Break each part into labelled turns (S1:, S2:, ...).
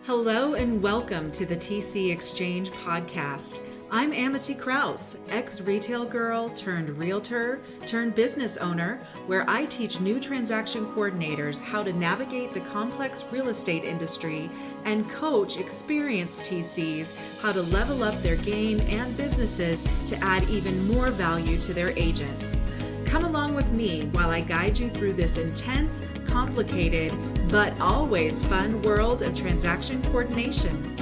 S1: Hello and welcome to the TC Exchange podcast. I'm Amity Krause, ex-retail girl turned realtor turned business owner, where I teach new transaction coordinators how to navigate the complex real estate industry and coach experienced TCs how to level up their game and businesses to add even more value to their agents. Come along with me while I guide you through this intense, complicated, but always fun world of transaction coordination.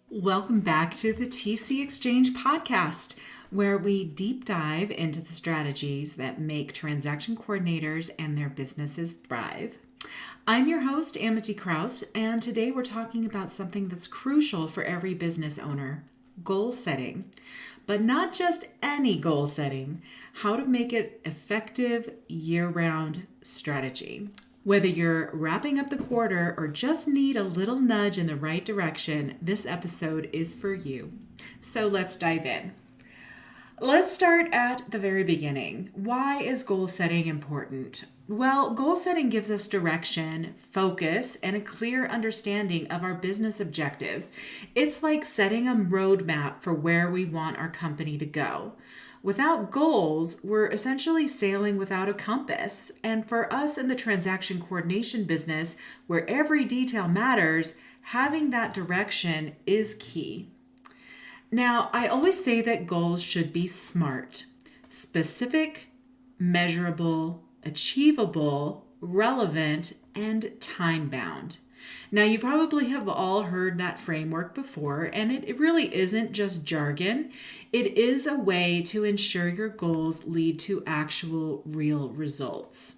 S1: Welcome back to the TC Exchange podcast, where we deep dive into the strategies that make transaction coordinators and their businesses thrive. I'm your host, Amity Krause, and today we're talking about something that's crucial for every business owner: goal setting. But not just any goal setting, how to make it effective year-round strategy. Whether you're wrapping up the quarter or just need a little nudge in the right direction, this episode is for you. So let's dive in. Let's start at the very beginning. Why is goal setting important? Well, goal setting gives us direction, focus, and a clear understanding of our business objectives. It's like setting a roadmap for where we want our company to go. Without goals, we're essentially sailing without a compass. And for us in the transaction coordination business, where every detail matters, having that direction is key. Now, I always say that goals should be SMART: specific, measurable, achievable, relevant, and time-bound. Now, you probably have all heard that framework before, and it really isn't just jargon. It is a way to ensure your goals lead to actual real results.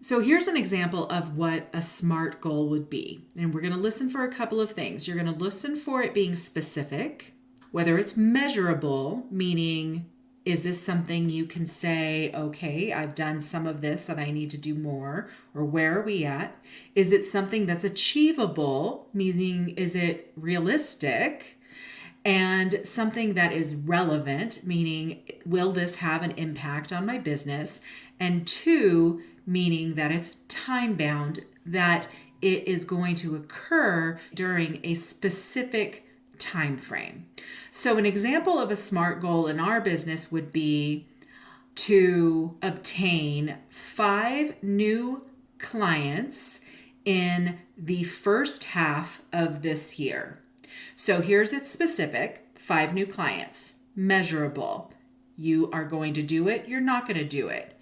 S1: So here's an example of what a SMART goal would be. And we're going to listen for a couple of things. You're going to listen for it being specific, whether it's measurable, meaning, is this something you can say, okay, I've done some of this and I need to do more, or where are we at? Is it something that's achievable, meaning is it realistic? And something that is relevant, meaning will this have an impact on my business? And two, meaning that it's time bound, that it is going to occur during a specific time frame. So an example of a SMART goal in our business would be to obtain 5 new clients in the first half of this year. So here's its specific: 5 new clients. Measurable: you are going to do it, you're not going to do it.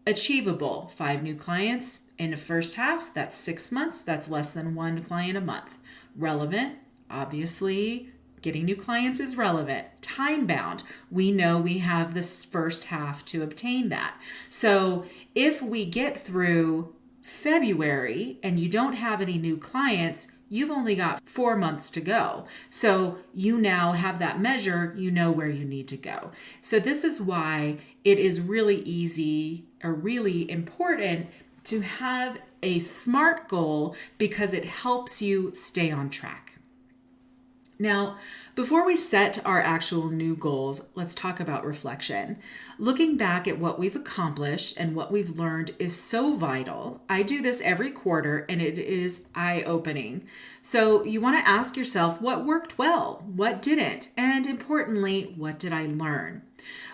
S1: Achievable: 5 new clients in the first half, that's 6 months, that's less than 1 client a month. Relevant: obviously, getting new clients is relevant. Time-bound: we know we have this first half to obtain that. So if we get through February and you don't have any new clients, you've only got 4 months to go. So you now have that measure, you know where you need to go. So this is why it is really easy or really important to have a SMART goal, because it helps you stay on track. Now, before we set our actual new goals, let's talk about reflection. Looking back at what we've accomplished and what we've learned is so vital. I do this every quarter and it is eye-opening. So you want to ask yourself, what worked well, what didn't, and importantly, what did I learn?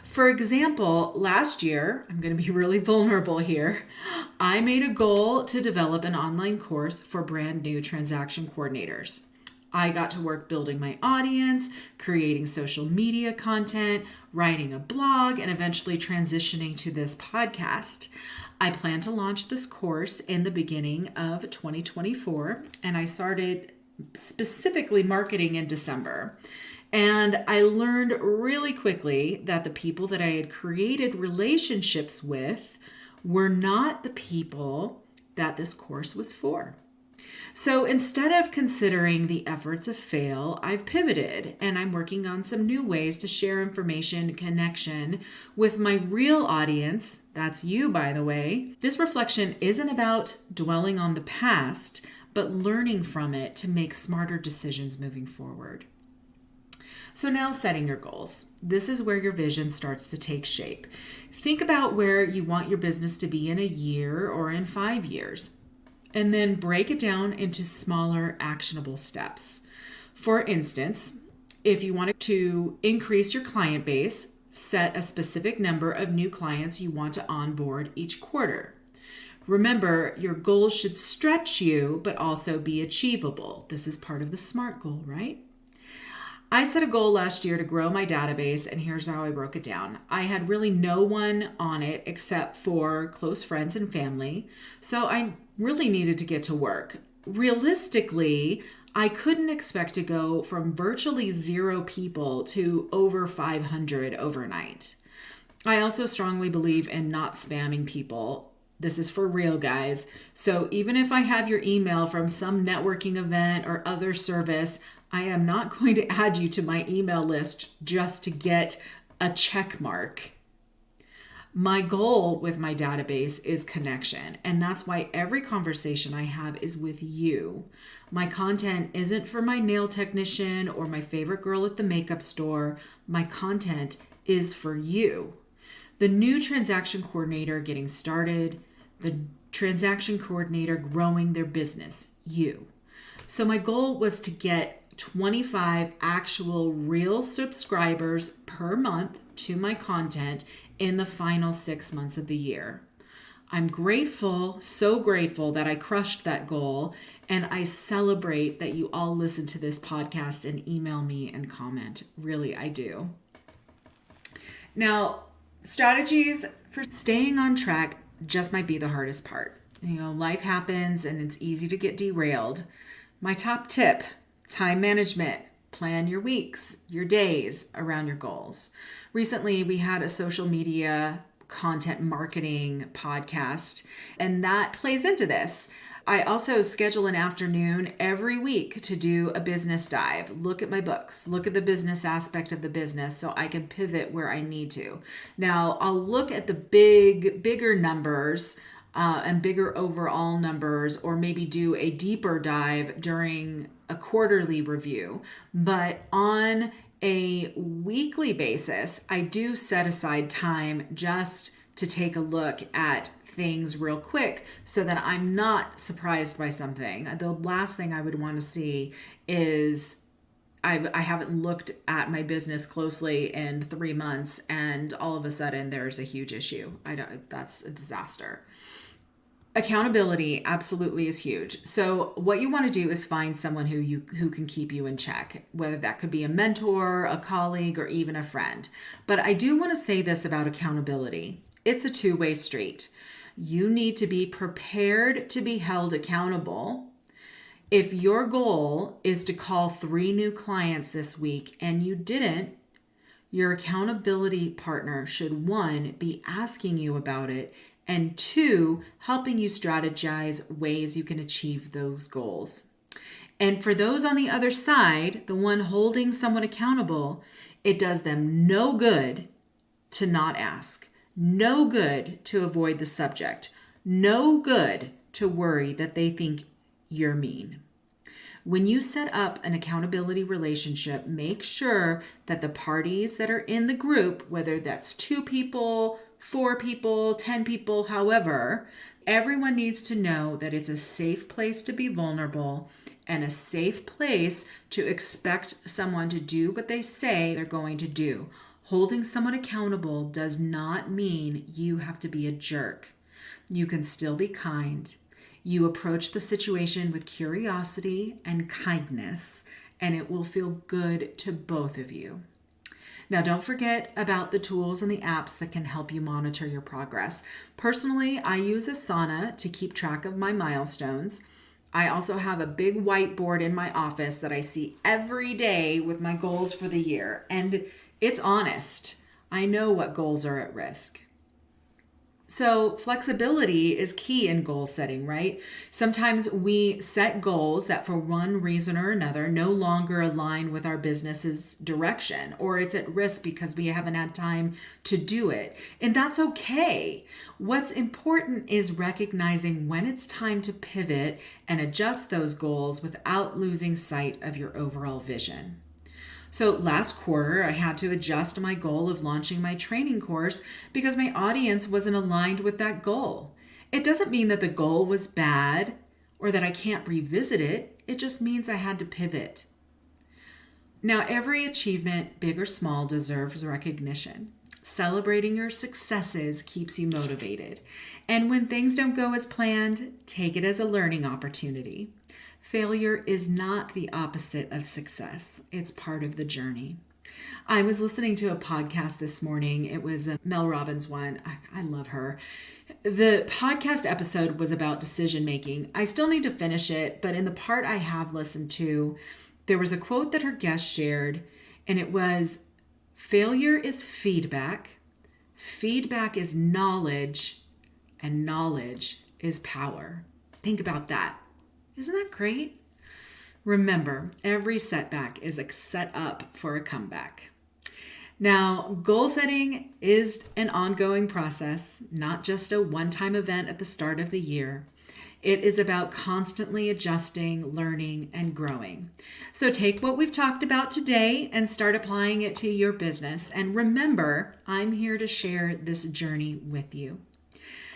S1: For example, last year, I'm going to be really vulnerable here, I made a goal to develop an online course for brand new transaction coordinators. I got to work building my audience, creating social media content, writing a blog, and eventually transitioning to this podcast. I plan to launch this course in the beginning of 2024, and I started specifically marketing in December. And I learned really quickly that the people that I had created relationships with were not the people that this course was for. So instead of considering the efforts of fail, I've pivoted and I'm working on some new ways to share information and connection with my real audience. That's you, by the way. This reflection isn't about dwelling on the past, but learning from it to make smarter decisions moving forward. So now setting your goals. This is where your vision starts to take shape. Think about where you want your business to be in a year or in 5 years, and then break it down into smaller, actionable steps. For instance, if you wanted to increase your client base, set a specific number of new clients you want to onboard each quarter. Remember, your goals should stretch you, but also be achievable. This is part of the SMART goal, right? I set a goal last year to grow my database, and here's how I broke it down. I had really no one on it except for close friends and family, so I really needed to get to work. Realistically, I couldn't expect to go from virtually 0 people to over 500 overnight. I also strongly believe in not spamming people. This is for real, guys. So even if I have your email from some networking event or other service, I am not going to add you to my email list just to get a check mark. My goal with my database is connection, and that's why every conversation I have is with you. My content isn't for my nail technician or my favorite girl at the makeup store. My content is for you. The new transaction coordinator getting started, the transaction coordinator growing their business, you. So my goal was to get 25 actual real subscribers per month to my content in the final 6 months of the year. I'm grateful, so grateful that I crushed that goal, and I celebrate that you all listen to this podcast and email me and comment. Really, I do. Now, strategies for staying on track just might be the hardest part. Life happens and it's easy to get derailed. My top tip: time management. Plan your weeks, your days around your goals. Recently, we had a social media content marketing podcast, and that plays into this. I also schedule an afternoon every week to do a business dive, look at my books, look at the business aspect of the business so I can pivot where I need to. Now, I'll look at the bigger numbers and bigger overall numbers, or maybe do a deeper dive during a quarterly review. But on a weekly basis, I do set aside time just to take a look at things real quick so that I'm not surprised by something. The last thing I would want to see is I haven't looked at my business closely in 3 months and all of a sudden there's a huge issue. That's a disaster. Accountability absolutely is huge. So what you want to do is find someone who can keep you in check, whether that could be a mentor, a colleague, or even a friend. But I do want to say this about accountability. It's a two-way street. You need to be prepared to be held accountable. If your goal is to call 3 new clients this week and you didn't, your accountability partner should, 1, be asking you about it, and 2, helping you strategize ways you can achieve those goals. And for those on the other side, the one holding someone accountable, it does them no good to not ask, no good to avoid the subject, no good to worry that they think you're mean. When you set up an accountability relationship, make sure that the parties that are in the group, whether that's 2 people, 4 people, 10 people, however, everyone needs to know that it's a safe place to be vulnerable and a safe place to expect someone to do what they say they're going to do. Holding someone accountable does not mean you have to be a jerk. You can still be kind. You approach the situation with curiosity and kindness, and it will feel good to both of you. Now, don't forget about the tools and the apps that can help you monitor your progress. Personally, I use Asana to keep track of my milestones. I also have a big whiteboard in my office that I see every day with my goals for the year, and it's honest. I know what goals are at risk. So flexibility is key in goal setting, right? Sometimes we set goals that for one reason or another no longer align with our business's direction, or it's at risk because we haven't had time to do it. And that's okay. What's important is recognizing when it's time to pivot and adjust those goals without losing sight of your overall vision. So last quarter, I had to adjust my goal of launching my training course because my audience wasn't aligned with that goal. It doesn't mean that the goal was bad or that I can't revisit it. It just means I had to pivot. Now, every achievement, big or small, deserves recognition. Celebrating your successes keeps you motivated. And when things don't go as planned, take it as a learning opportunity. Failure is not the opposite of success. It's part of the journey. I was listening to a podcast this morning. It was a Mel Robbins one. I love her. The podcast episode was about decision making. I still need to finish it, but in the part I have listened to, there was a quote that her guest shared, and it was, "Failure is feedback. Feedback is knowledge, and knowledge is power." Think about that. Isn't that great? Remember, every setback is a setup for a comeback. Now, goal setting is an ongoing process, not just a one-time event at the start of the year. It is about constantly adjusting, learning, and growing. So take what we've talked about today and start applying it to your business. And remember, I'm here to share this journey with you.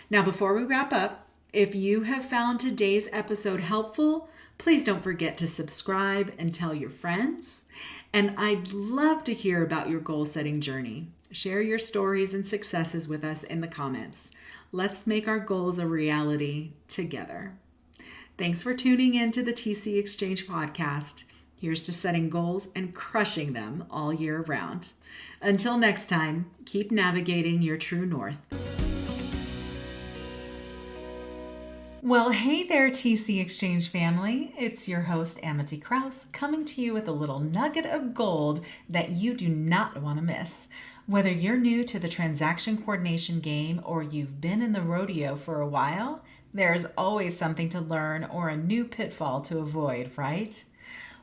S1: Now, before we wrap up, if you have found today's episode helpful, please don't forget to subscribe and tell your friends. And I'd love to hear about your goal-setting journey. Share your stories and successes with us in the comments. Let's make our goals a reality together. Thanks for tuning in to the TC Exchange podcast. Here's to setting goals and crushing them all year round. Until next time, keep navigating your true north. Well, hey there, TC Exchange family. It's your host, Amity Krause, coming to you with a little nugget of gold that you do not want to miss. Whether you're new to the transaction coordination game or you've been in the rodeo for a while, there's always something to learn or a new pitfall to avoid, right?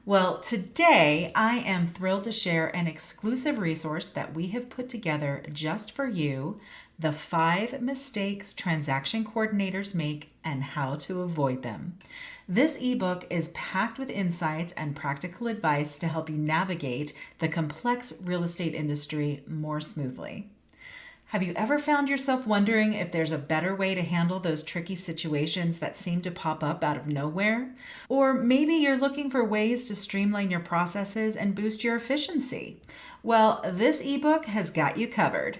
S1: Well, today I am thrilled to share an exclusive resource that we have put together just for you, the 5 mistakes transaction coordinators make and how to avoid them. This ebook is packed with insights and practical advice to help you navigate the complex real estate industry more smoothly. Have you ever found yourself wondering if there's a better way to handle those tricky situations that seem to pop up out of nowhere? Or maybe you're looking for ways to streamline your processes and boost your efficiency. Well, this ebook has got you covered.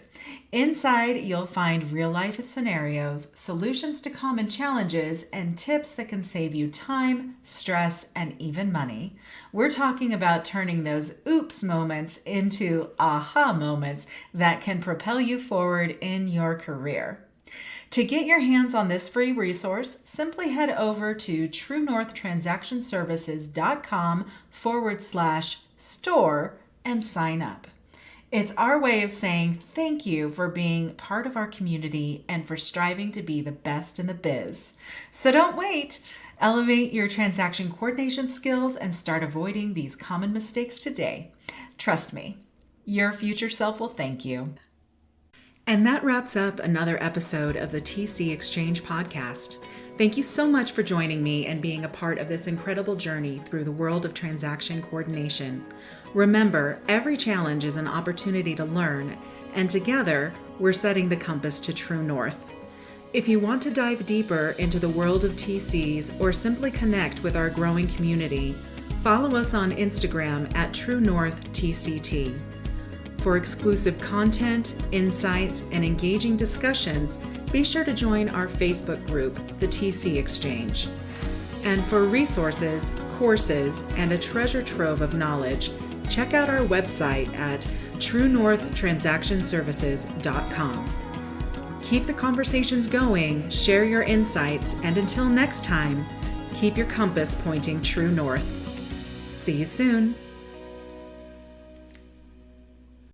S1: Inside, you'll find real-life scenarios, solutions to common challenges, and tips that can save you time, stress, and even money. We're talking about turning those oops moments into aha moments that can propel you forward in your career. To get your hands on this free resource, simply head over to truenorthtransactionservices.com/store and sign up. It's our way of saying thank you for being part of our community and for striving to be the best in the biz. So don't wait. Elevate your transaction coordination skills and start avoiding these common mistakes today. Trust me, your future self will thank you. And that wraps up another episode of the TC Exchange podcast. Thank you so much for joining me and being a part of this incredible journey through the world of transaction coordination. Remember, every challenge is an opportunity to learn, and together, we're setting the compass to true north. If you want to dive deeper into the world of TCs or simply connect with our growing community, follow us on Instagram at TrueNorthTCT. For exclusive content, insights, and engaging discussions, be sure to join our Facebook group, the TC Exchange. And for resources, courses, and a treasure trove of knowledge, check out our website at truenorthtransactionservices.com. Keep the conversations going, share your insights, and until next time, keep your compass pointing true north. See you soon.